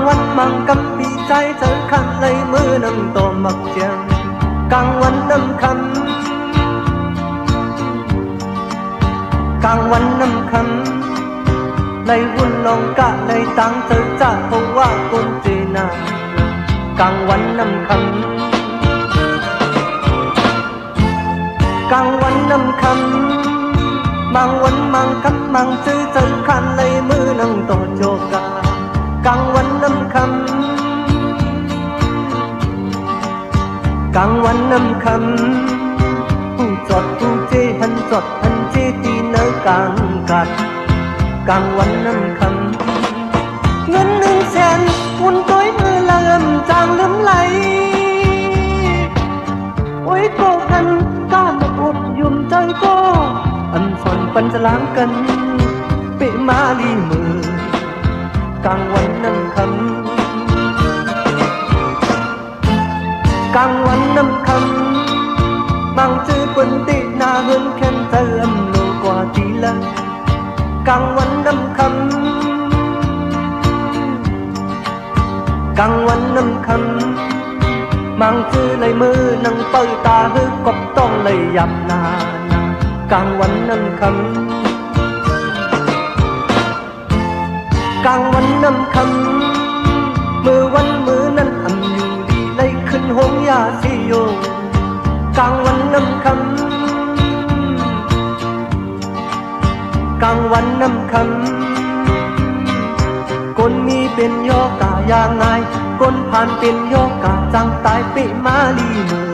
วันมั่งกำปีใจเธอขันเลยมือนั่งโตมักเจียงกลางวันน้ำคำกลางวันน้ำคำเลยวุ่นลองกะเลยตังเธอจะเพราะว่าคนเจนากลางวันน้ำคำกลางวันน้ำคำบางวันบางคำบางชื่อเธอขันเลยมือนั่งโตโจกากลางวันน้ำคำกลางวันน้ำคำผู้จดผู้เจหันจดหันเจตีเนื้อกลางกัดกลางวันน้ำคำเงิน100,000หุ่นก้อยมือละเอิมจางลืมไหลโอ้ยโกกันก้ามาอุดยุ่มใจก็อันส่วนปันจะล้างกันเปะมาลีมือกลางวันน้ำคำกลางวันน้ำคำบางชื่อคนตินาเฮินแค้นเธออำโลกว่าทีละกลางวันน้ำคำกลางวันน้ำคำบางชื่อเลยมือนั่งเปิดตาฮึกกบต้องเลยยับนากลางวันน้ำคำกลางวันน้ำคำมือวันมือนั้นอำอยู่ดีเลยขึ้นหงยาสิโยกลางวันน้ำคำกลางวันน้ำคำคนมีเป็นโยกาอย่างไงคนผ่านเป็นโยกาจังตายเปะมาลีมือ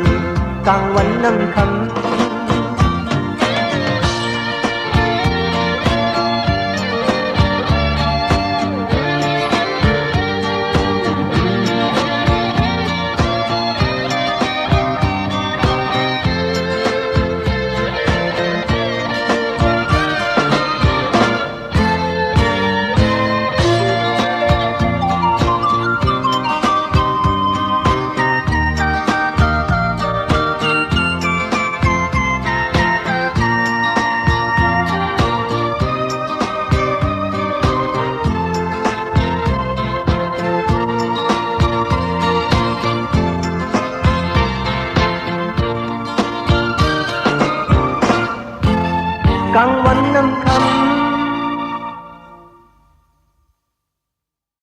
กลางวันน้ำคำกลางวันน้ำค